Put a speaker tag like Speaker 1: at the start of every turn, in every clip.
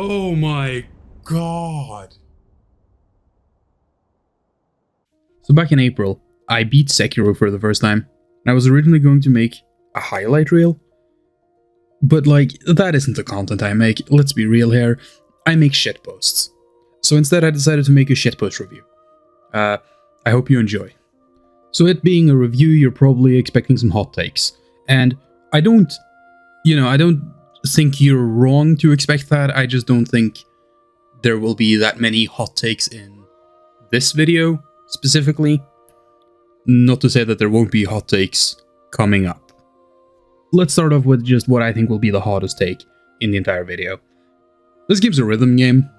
Speaker 1: Oh my god. So back in April, I beat Sekiro for the first time. I was originally going to make a highlight reel, but like, that isn't the content I make, let's be real here. I make shitposts. So instead I decided to make a shitpost review. I hope you enjoy. So it being a review, you're probably expecting some hot takes. And I don't think you're wrong to expect that, I just don't think there will be that many hot takes in this video, specifically. Not to say that there won't be hot takes coming up. Let's start off with just what I think will be the hottest take in the entire video. This game's a rhythm game.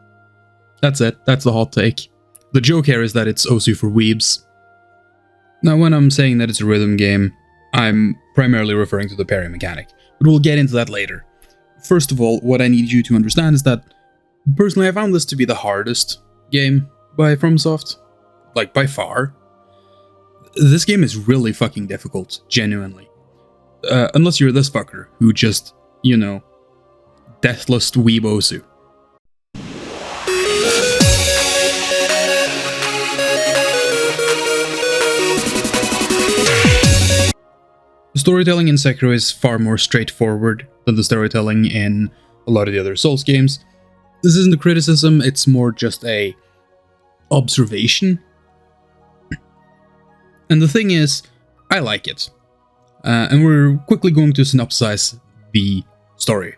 Speaker 1: That's it, that's the hot take. The joke here is that it's Osu for weebs. Now when I'm saying that it's a rhythm game, I'm primarily referring to the parry mechanic, but we'll get into that later. First of all, what I need you to understand is that, personally I found this to be the hardest game by FromSoft. Like, by far. This game is really fucking difficult, genuinely. Unless you're this fucker, who just, you know, deathless weeb Osu. The storytelling in Sekiro is far more straightforward than the storytelling in a lot of the other Souls games. This isn't a criticism, it's more just a observation. And the thing is, I like it. And we're quickly going to synopsize the story.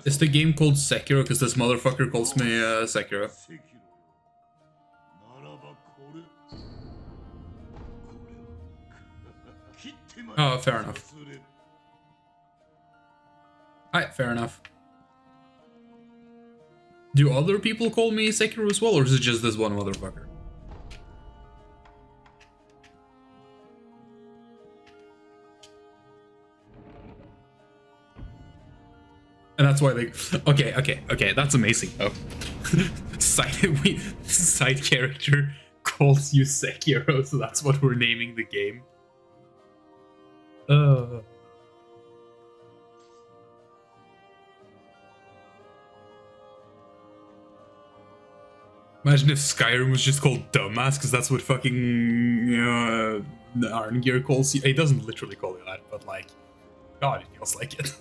Speaker 1: Is the game called Sekiro because this motherfucker calls me Sekiro? Oh, fair enough. Alright, fair enough. Do other people call me Sekiro as well, or is it just this one motherfucker? And that's why they... Okay, that's amazing though. Side character calls you Sekiro, so that's what we're naming the game. Imagine if Skyrim was just called Dumbass, because that's what fucking Arngeir calls you. He doesn't literally call you that, but like, God, it feels like it.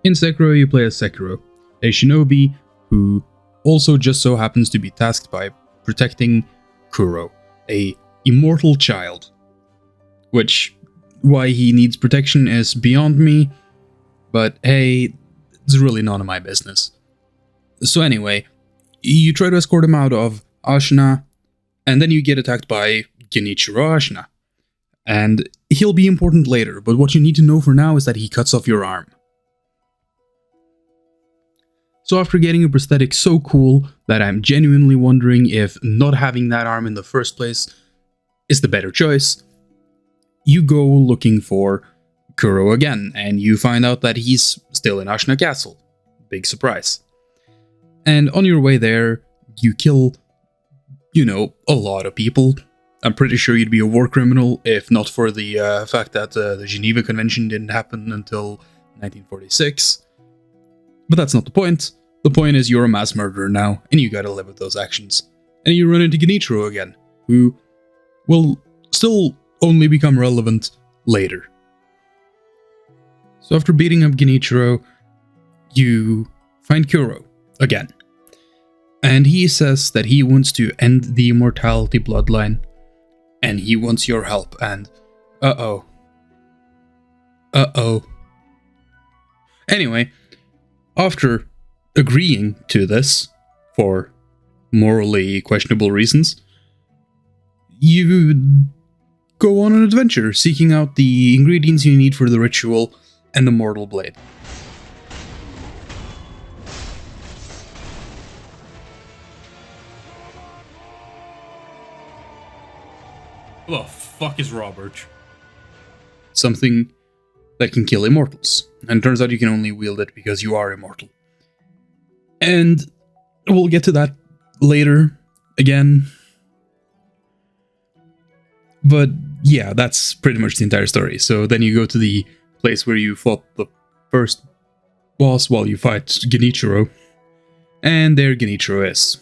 Speaker 1: In Sekiro, you play as Sekiro, a shinobi who also just so happens to be tasked by protecting Kuro, a immortal child. Which, why he needs protection is beyond me, but hey, it's really none of my business. So anyway, you try to escort him out of Ashina, and then you get attacked by Genichiro Ashina. And he'll be important later, but what you need to know for now is that he cuts off your arm. So after getting a prosthetic so cool that I'm genuinely wondering if not having that arm in the first place is the better choice, you go looking for Kuro again, and you find out that he's still in Ashina Castle. Big surprise. And on your way there, you kill, you know, a lot of people. I'm pretty sure you'd be a war criminal if not for the fact that the Geneva Convention didn't happen until 1946. But that's not the point. The point is you're a mass murderer now, and you gotta live with those actions. And you run into Genichiro again, who will still only become relevant later. So after beating up Genichiro, you find Kuro again. And he says that he wants to end the immortality bloodline, and he wants your help, and uh-oh. Anyway, after agreeing to this, for morally questionable reasons, you go on an adventure seeking out the ingredients you need for the ritual and the mortal blade. Who the fuck is Robert? Something that can kill immortals, and it turns out you can only wield it because you are immortal. And we'll get to that later, again. But yeah, that's pretty much the entire story. So then you go to the place where you fought the first boss while you fight Genichiro. And there Genichiro is.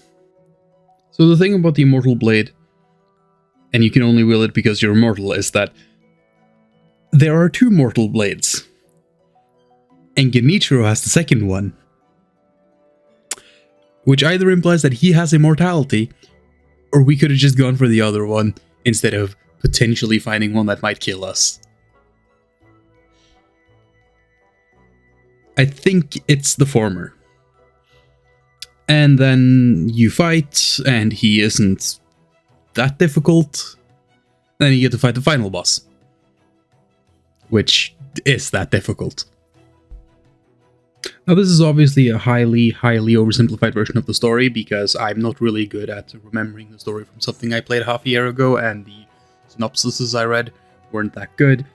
Speaker 1: So the thing about the Immortal Blade, and you can only wield it because you're immortal, is that there are 2 mortal blades. And Genichiro has the second one. Which either implies that he has immortality, or we could have just gone for the other one instead of potentially finding one that might kill us. I think it's the former. And then you fight, and he isn't that difficult. Then you get to fight the final boss, which is that difficult. Now this is obviously a highly oversimplified version of the story, because I'm not really good at remembering the story from something I played half a year ago, and the synopsises I read weren't that good.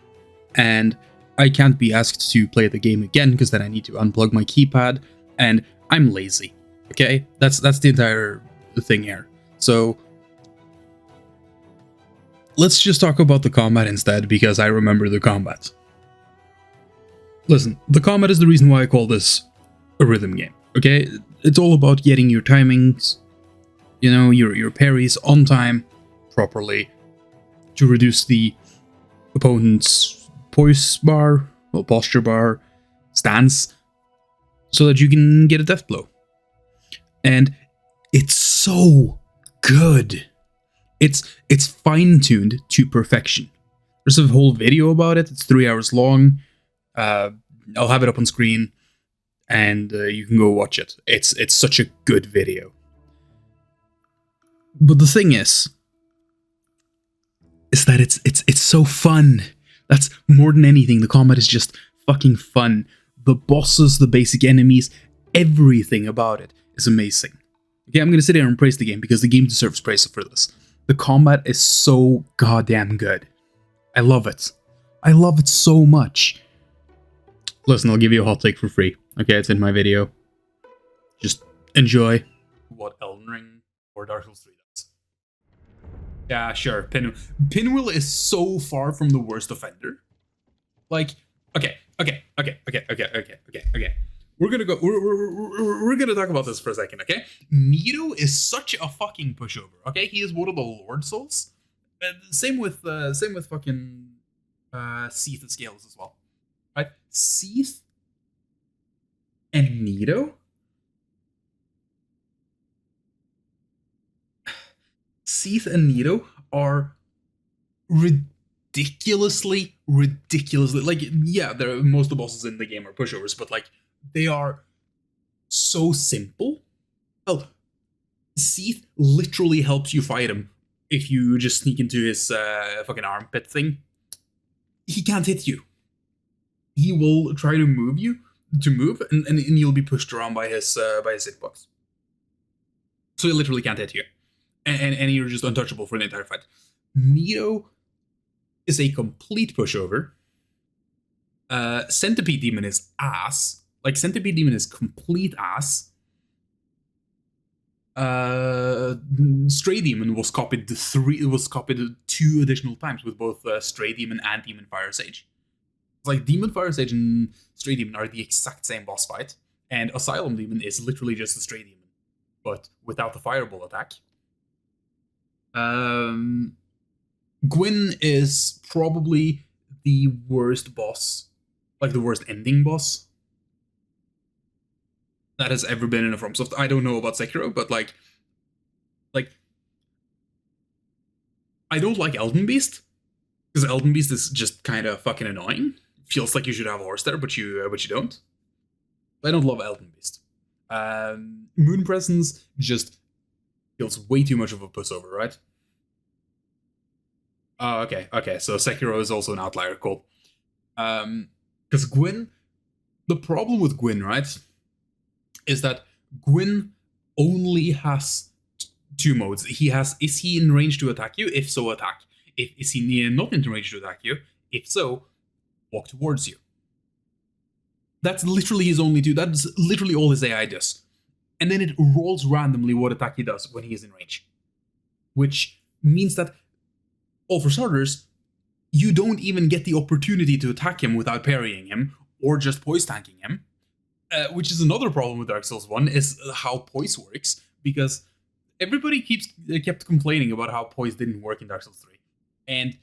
Speaker 1: And I can't be asked to play the game again, because then I need to unplug my keypad, and I'm lazy. Okay? That's the entire thing here. So let's just talk about the combat instead, because I remember the combat. Listen, the combat is the reason why I call this a rhythm game, okay? It's all about getting your timings, you know, your parries on time, properly, to reduce the opponent's posture bar, stance, so that you can get a death blow. And it's so good. It's fine-tuned to perfection. There's a whole video about it. It's 3 hours long. I'll have it up on screen, and you can go watch it. It's such a good video. But the thing is that it's so fun. That's more than anything. The combat is just fucking fun. The bosses, the basic enemies, everything about it is amazing. Okay, I'm gonna sit here and praise the game because the game deserves praise for this. The combat is so goddamn good. I love it. I love it so much. Listen, I'll give you a hot take for free. Okay, it's in my video. Just enjoy what Elden Ring or Dark Souls 3 does. Yeah, sure. Pinwheel is so far from the worst offender. Like, okay. We're gonna talk about this for a second, okay? Nito is such a fucking pushover. Okay, he is one of the Lord Souls. Same with fucking Seath and Scales as well. Right? Seath and Nito? Seath and Nito are ridiculously, like, yeah, most of the bosses in the game are pushovers, but like, they are so simple. Well, Seath literally helps you fight him if you just sneak into his fucking armpit thing. He can't hit you. He will try to move, and you'll be pushed around by his hitbox. So he literally can't hit you, and you're just untouchable for the entire fight. Nito is a complete pushover. Centipede Demon is ass. Like, Centipede Demon is complete ass. Stray Demon was copied 2 additional times with both Stray Demon and Demon Fire Sage. It's like Demon Fire Sage and Stray Demon are the exact same boss fight, and Asylum Demon is literally just a Stray Demon, but without the Fireball attack. Gwyn is probably the worst boss, like the worst ending boss that has ever been in a FromSoft. I don't know about Sekiro, but like I don't like Elden Beast, because Elden Beast is just kind of fucking annoying. Feels like you should have a horse there, but you don't. I don't love Elden Beast. Moon Presence just feels way too much of a pushover, right? Oh, okay. So Sekiro is also an outlier. Cool. Because Gwyn, the problem with Gwyn, right, is that Gwyn only has 2 modes. He has, is he in range to attack you? If so, attack. Is he not in range to attack you? If so, walk towards you. That's literally his only 2. That's literally all his AI does. And then it rolls randomly what attack he does when he is in range. Which means that, all for starters, you don't even get the opportunity to attack him without parrying him or just poise tanking him. Which is another problem with Dark Souls 1, is how poise works, because everybody kept complaining about how poise didn't work in Dark Souls 3. And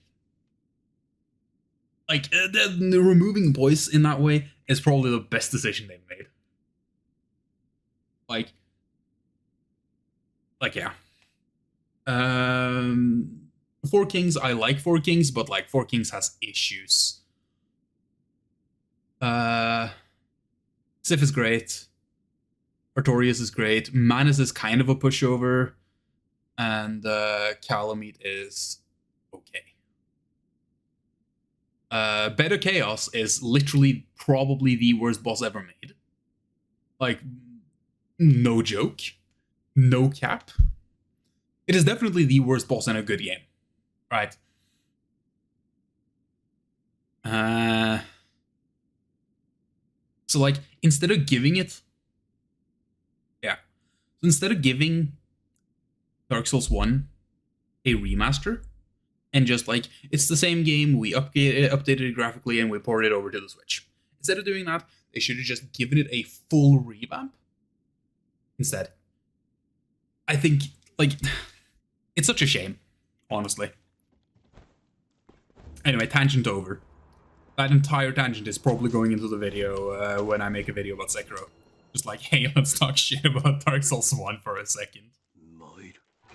Speaker 1: like the removing poise in that way is probably the best decision they've made. Like yeah. Four Kings, I like Four Kings, but like Four Kings has issues. Sif is great. Artorias is great. Manus is kind of a pushover. And Calamite is okay. Bed of Chaos is literally probably the worst boss ever made. Like, no joke. No cap. It is definitely the worst boss in a good game. Right? So like, instead of giving it... Yeah. So instead of giving Dark Souls 1 a remaster, and just like, it's the same game, we updated it graphically, and we ported it over to the Switch. Instead of doing that, they should have just given it a full revamp instead. I think, like, it's such a shame, honestly. Anyway, tangent over. That entire tangent is probably going into the video when I make a video about Sekiro. Just like, hey, let's talk shit about Dark Souls 1 for a second.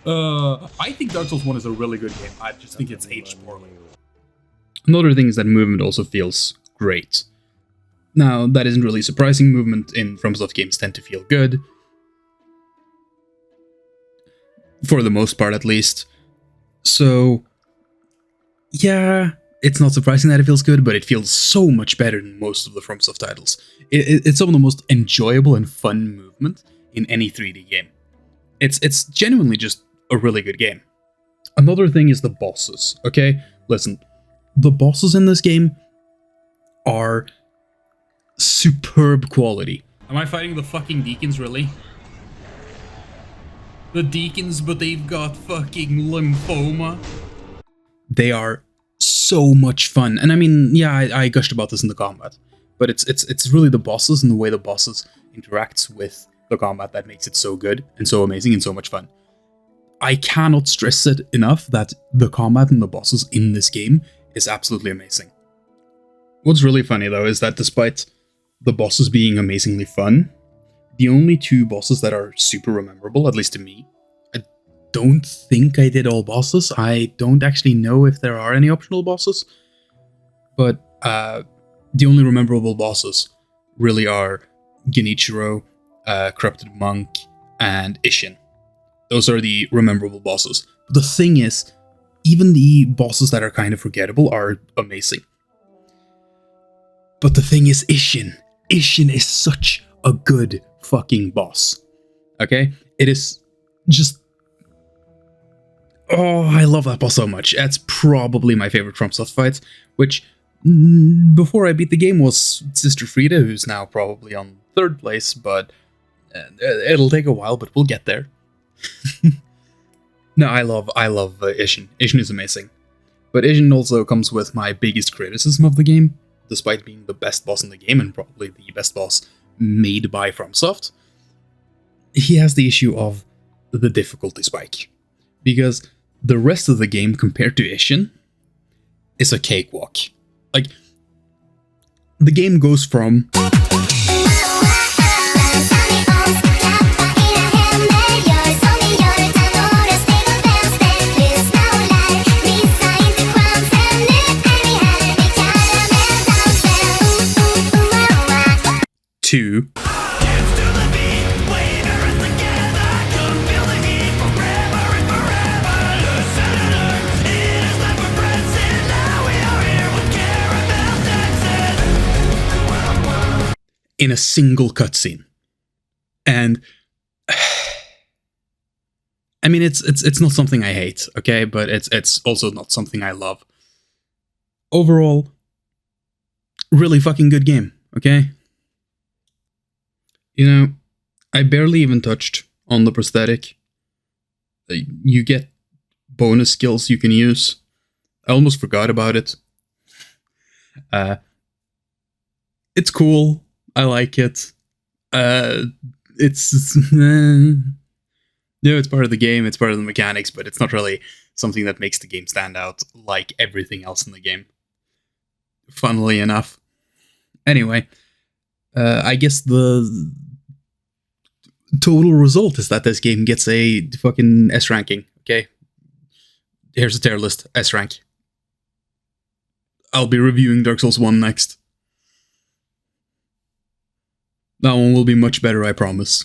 Speaker 1: I think Dark Souls 1 is a really good game. I just think it's aged poorly. Another thing is that movement also feels great. Now, that isn't really surprising. Movement in FromSoft games tend to feel good. For the most part, at least. So, yeah, it's not surprising that it feels good, but it feels so much better than most of the FromSoft titles. It's some of the most enjoyable and fun movement in any 3D game. It's genuinely just a really good game. Another thing is the bosses, okay? Listen, the bosses in this game are superb quality. Am I fighting the fucking deacons, really? The deacons, but they've got fucking lymphoma. They are so much fun. And I mean, yeah, I gushed about this in the combat, but it's really the bosses and the way the bosses interacts with the combat that makes it so good and so amazing and so much fun. I cannot stress it enough that the combat and the bosses in this game is absolutely amazing. What's really funny though is that despite the bosses being amazingly fun, the only two bosses that are super memorable, at least to me, I don't think I did all bosses. I don't actually know if there are any optional bosses, but the only memorable bosses really are Genichiro, Corrupted Monk, and Ishin. Those are the memorable bosses. But the thing is, even the bosses that are kind of forgettable are amazing. But the thing is, Ishin is such a good fucking boss. Okay? It is just... Oh, I love that boss so much. That's probably my favorite FromSoft fight, which before I beat the game was Sister Frida, who's now probably on 3rd place, but it'll take a while, but we'll get there. No, I love Ishin. Ishin is amazing. But Ishin also comes with my biggest criticism of the game, despite being the best boss in the game and probably the best boss made by FromSoft. He has the issue of the difficulty spike. Because the rest of the game compared to Ishin is a cakewalk. Like, the game goes from... to... in a single cutscene. And I mean, it's not something I hate, okay, but it's also not something I love. Overall, really fucking good game, okay? You know, I barely even touched on the prosthetic. You get bonus skills you can use. I almost forgot about it It's cool. I like it. It's it's part of the game. It's part of the mechanics, but it's not really something that makes the game stand out like everything else in the game. Funnily enough. Anyway, I guess the total result is that this game gets a fucking S ranking. Okay, here's a tier list: S rank. I'll be reviewing Dark Souls 1 next. That one will be much better, I promise.